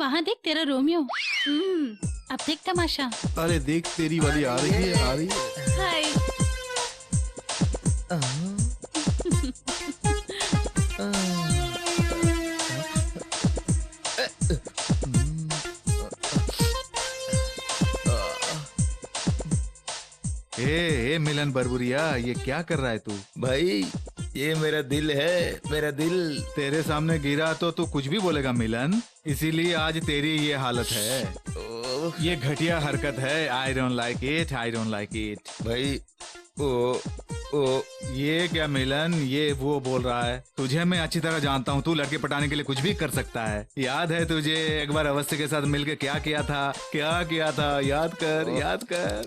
वहाँ देख तेरा रोमियो। अब देख तमाशा। अरे देख तेरी वाली आ रही है, आ रही है। हाय। ए मिलन बरबुरिया, ये क्या कर रहा है तू? भाई ये मेरा दिल है, मेरा दिल। तेरे सामने गिरा तो तू कुछ भी बोलेगा मिलन, इसीलिए आज तेरी ये हालत है। ये घटिया हरकत है। I don't like it, I don't like it. भाई ओ ये क्या मिलन, ये वो बोल रहा है? तुझे मैं अच्छी तरह जानता हूँ, तू लड़के पटाने के लिए कुछ भी कर सकता है। याद है तुझे एक बार अवस्थी के साथ मिलके क्या किया था? क्या किया था? याद कर, याद कर।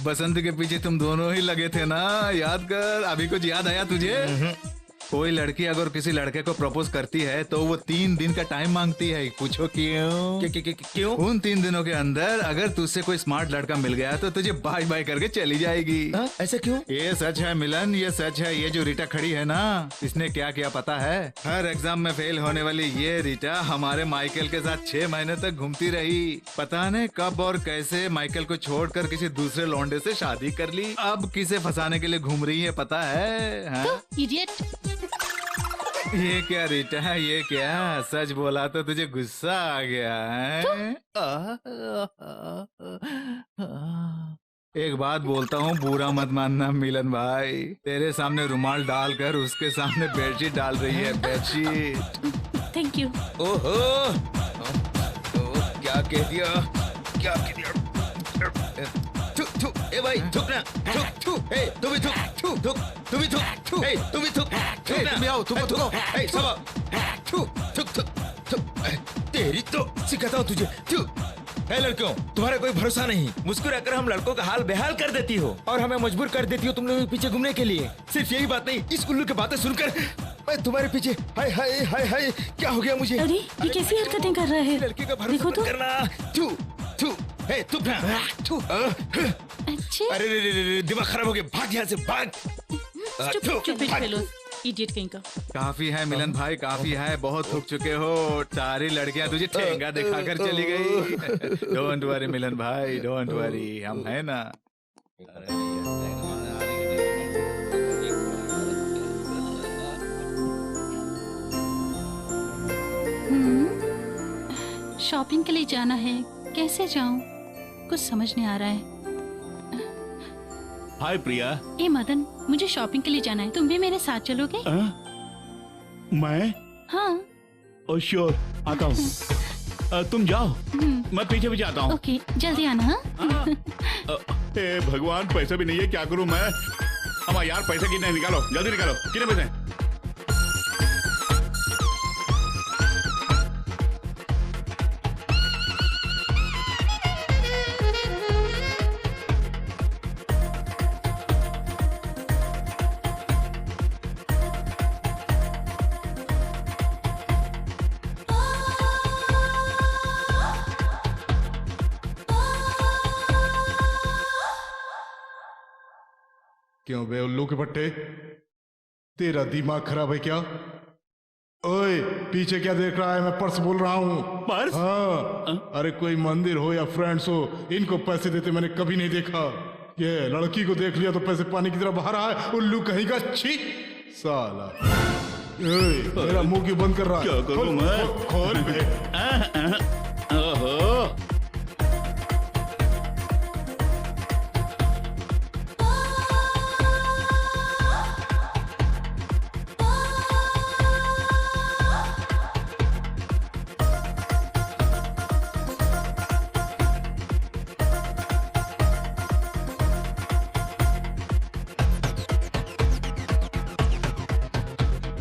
बसंत के पीछे तुम दोनों ही लगे थे ना, याद कर। अभी कुछ याद आया तुझे? कोई लड़की अगर किसी लड़के को प्रपोज करती है तो वो 3 दिन का टाइम मांगती है। पूछो क्यों? क्यों? उन 3 दिनों के अंदर अगर तुझसे कोई स्मार्ट लड़का मिल गया तो तुझे बाय बाय करके चली जाएगी। ऐसा क्यों? ये सच है मिलन, ये सच है। ये जो रीटा खड़ी है ना, इसने क्या किया पता है? हर एग्जाम में फेल होने वाली ये रीटा हमारे माइकल के साथ 6 महीने तक घूमती रही। पता नहीं कब और कैसे माइकल को छोड़कर किसी दूसरे लौंडे से शादी कर ली। अब किसे फंसाने के लिए घूम रही है पता है? हाँ? इडियट। ये क्या रीटा है, ये क्या? सच बोला तो तुझे गुस्सा आ गया है? एक बात बोलता हूँ, बुरा मत मानना मिलन भाई। तेरे सामने रुमाल डालकर उसके सामने बेडशीट डाल रही है, बेडशीट। Thank you. ओहो, क्या कह दिया, क्या कह दिया? थुक थुक, ए भाई थुक ना, थुक थुक, ए तू भी थुक, थुक थुक, तू भी थुक, थुक, ए तू भी थुक, थुक ना, तुम भी आओ, थुको थुको, ए सब थुक थुक थुक थुक। तेरी तो सिखाता हूँ तुझे, थुक। है लड़कियों, तुम्हारा कोई भरोसा नहीं। मुस्कुराकर हम लड़कों का हाल बेहाल कर देती हो और हमें मजबूर कर देती हो तुम लोगों के पीछे घूमने के लिए। सिर्फ यही बात नहीं, इस उल्लू की बातें सुनकर मैं तुम्हारे पीछे, हाय हाय हाय हाय, क्या हो गया मुझे? अरे ये कैसी हरकतें कर रहा है? लड़की का भरोसा देखो मत तो। करना। थू थू, ए थुक ना, थू। अच्छे। अरे रे रे रे, दिमाग खराब हो गया, भाग यहाँ से, भाग। चुप फेलो, इडियट कहीं का। काफी है मिलन भाई, काफी है। बहुत थक चुके हो। सारी लड़कियां तुझे ठेंगा दिखाकर चली गई। डोंट वरी मिलन भाई, डोंट वरी, हम है ना। शॉपिंग के लिए जाना है, कैसे जाऊं? कुछ समझ नहीं आ रहा है। हाय प्रिया। ए मदन, मुझे शॉपिंग के लिए जाना है, तुम भी मेरे साथ चलोगे? मैं? हाँ। ओ श्योर, आता हूँ। तुम जाओ, मैं पीछे भी जाता हूँ। ओके, जल्दी आना। हाँ? हे भगवान, पैसा भी नहीं है, क्या करूँ मैं? अब यार पैसे कितने निकालो, जल्दी निकालो, कितने पैसे? क्यों बे उल्लू के पट्टे, तेरा दिमाग खराब है क्या? ओए पीछे क्या देख रहा है? मैं पर्स बोल रहा हूँ। पर्स? हाँ। अरे कोई मंदिर हो या फ्रेंड्स हो, इनको पैसे देते मैंने कभी नहीं देखा। ये लड़की को देख लिया तो पैसे पानी की तरह बाहर आए। उल्लू कहीं का, छी साला। मेरा मुंह क्यों बंद कर रहा है? क्या करूं मैं? खोल बे। ओहो,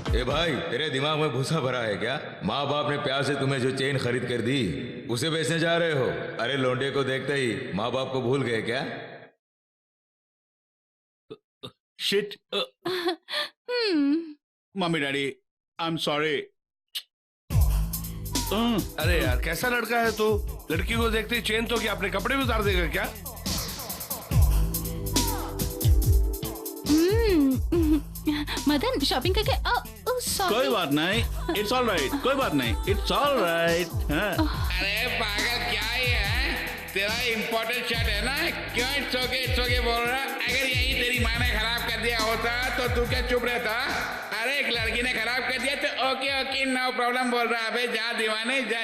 ए भाई, तेरे दिमाग में भूसा भरा है क्या? माँ बाप ने प्यार से तुम्हें जो चेन खरीद कर दी, उसे बेचने जा रहे हो? अरे लोंडे को देखते ही माँ बाप को भूल गए क्या? Shit. Mummy daddy, I am sorry. अरे यार, कैसा लड़का है तू? लड़की को देखते ही चेन तो क्या अपने कपड़े भी उतार देगा क्या? मदन, शॉपिंग करके कोई बात नहीं, इट्स ऑल राइट, कोई बात नहीं, इट्स ऑल राइट। अरे पागल क्या ये है? तेरा इम्पोर्टेंट शर्ट है ना, क्यों इट्स ओके बोल रहा? अगर यही तेरी माँ ने खराब कर दिया होता तो तू क्या चुप रहता? अरे एक लड़की ने खराब कर दिया तो ओके नो प्रॉब्लम बोल रहा। अबे जा दीवाने, जा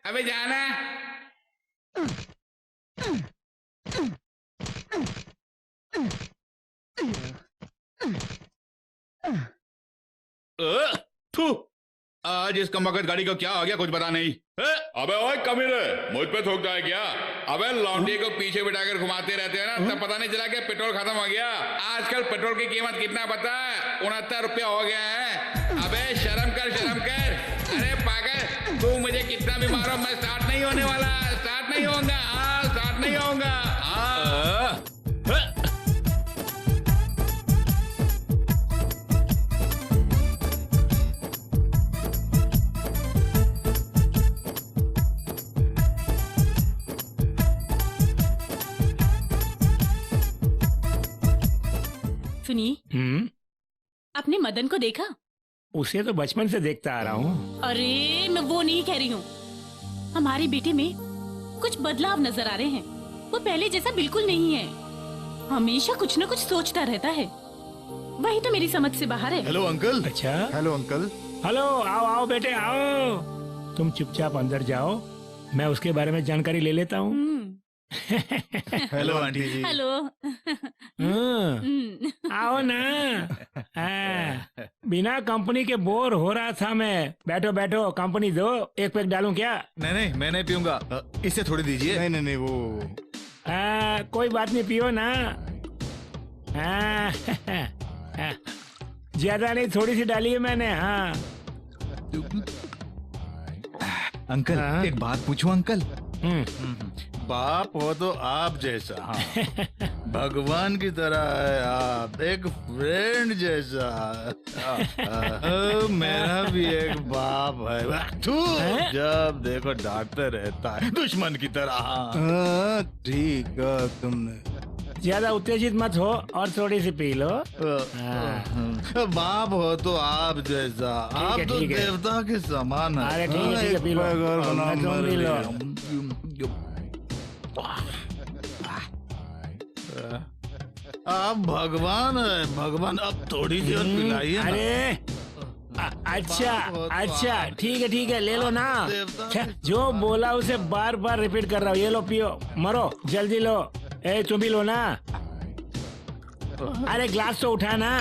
अबे जाना। थू, आज इस कमबख्त गाड़ी को क्या हो गया कुछ पता नहीं। अबे ओए कमीने, मुझ पे थूकता है क्या? अबे लौंडे को पीछे बिठाकर घुमाते रहते हैं ना, तब पता नहीं चला कि पेट्रोल खत्म हो गया। आजकल पेट्रोल की कीमत कितना पता है? 69 रुपया हो गया है। अबे शर्म कर। अरे पागल, तू मुझे कितना भी मारो, मैं स्टार्ट नहीं होने वाला, स्टार्ट नहीं होऊंगा। सुनिए, आपने मदन को देखा? उसे तो बचपन से देखता आ रहा हूँ। अरे मैं वो नहीं कह रही हूँ, हमारी बेटी में कुछ बदलाव नजर आ रहे हैं। वो पहले जैसा बिल्कुल नहीं है, हमेशा कुछ न कुछ सोचता रहता है। वही तो मेरी समझ से बाहर है। Hello uncle. अच्छा, हेलो अंकल। हेलो, आओ बेटे आओ। तुम चुपचाप अंदर जाओ, मैं उसके बारे में जानकारी ले लेता हूँ। हेलो आंटी जी। हेलो। आओ ना। बिना कंपनी के बोर हो रहा था मैं। बैठो, कंपनी दो, एक पैक डालूं क्या? नहीं मैं नहीं पीऊंगा, इससे थोड़ी दीजिए। नहीं वो कोई बात नहीं, पियो ना। ज्यादा नहीं, थोड़ी सी डाली है मैंने। हाँ अंकल, हाँ? एक बात पूछूं अंकल? बाप हो तो आप जैसा, हाँ। भगवान की तरह है आप, एक फ्रेंड जैसा। मेरा भी एक बाप है, जब देखो डांटते रहता है, दुश्मन की तरह। ठीक है, तुमने ज्यादा उत्तेजित मत हो और थोड़ी सी पी लो। बाप हो तो आप जैसा, आप तो ठीक है। देवता के समान है। अरे ठीक है, पी लो। तुम पी लो। आप भगवान है, भगवान। अब थोड़ी सी और पिलाइए ना। अरे अच्छा, ठीक है, ले लो ना। जो बोला उसे बार बार रिपीट कर रहा हूँ। ये लो, पियो, मरो, जल्दी लो। तुम भी लो ना। अरे ग्लास तो उठा ना।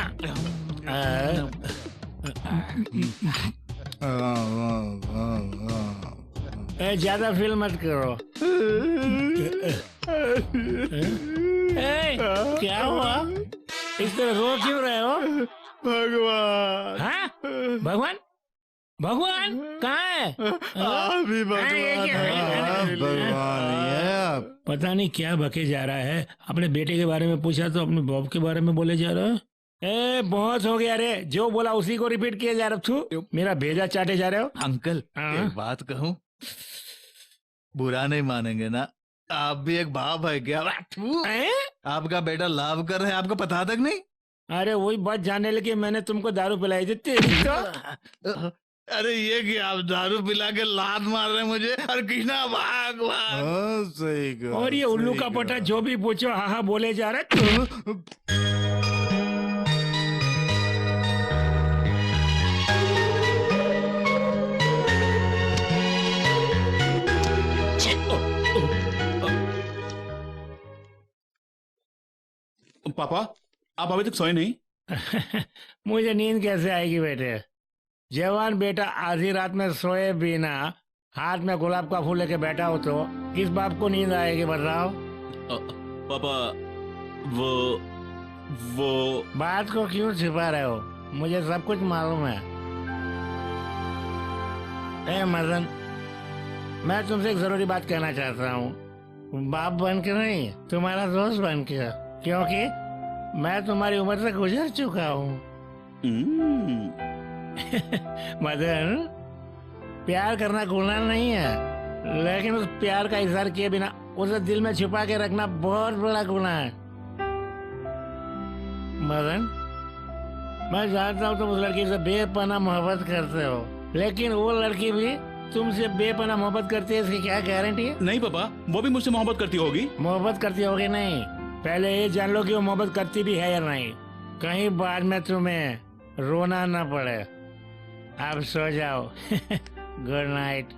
ज्यादा फील मत करो। क्या हुआ? इस तरह रो क्यों रहे हो? भगवान। हाँ? भगवान कहाँ है? आप भी भगवान हैं। भगवान है आप। पता नहीं क्या बके जा रहा है। अपने बेटे के बारे में पूछा तो अपने बाप के बारे में बोले जा रहा है। बहुत हो गया रे, जो बोला उसी को रिपीट किया जा रहा। तू मेरा भेजा चाटे जा रहे हो। अंकल, एक बात कहूँ, बुरा नहीं मानेंगे ना? आप भी एक बाप है क्या? आपका बेटा लाभ कर रहे हैं, आपको पता तक नहीं? अरे वही बात जानने लगे, मैंने तुमको दारू पिलाई थी तेरी तो। अरे ये कि आप दारू पिला के लात मार रहे हैं मुझे। अरे कृष्णा भाग। सही कहा, और ये उल्लू का पोटा जो भी पूछो हाँ बोले जा रहे। पापा, आप अभी तक सोए नहीं? मुझे नींद कैसे आएगी बेटे? जवान बेटा आधी रात में सोए बिना हाथ में गुलाब का फूल लेके बैठा हो तो किस बाप को नींद आएगी बताओ? पापा, वो बात को क्यों छिपा रहे हो? मुझे सब कुछ मालूम है। ए मदन, मैं तुमसे एक जरूरी बात कहना चाहता हूँ। बाप बन के नहीं, तुम्हारा दोस्त बन के, क्योंकि मैं तुम्हारी उम्र से गुजर चुका हूँ। मदन, प्यार करना गुनाह नहीं है, लेकिन उस प्यार का इजहार किए बिना उसे दिल में छुपा के रखना बहुत बड़ा गुनाह है। मदन, मैं जानता हूँ तुम उस लड़की से बेपनाह मोहब्बत करते हो, लेकिन वो लड़की भी तुमसे बेपना मोहब्बत करती है, इसकी क्या गारंटी है? नहीं पापा, वो भी मुझसे मोहब्बत करती होगी। मोहब्बत करती होगी नहीं, पहले ये जान लो कि वो मोहब्बत करती भी है या नहीं, कहीं बाद में तुम्हें रोना न पड़े। अब सो जाओ। Good night.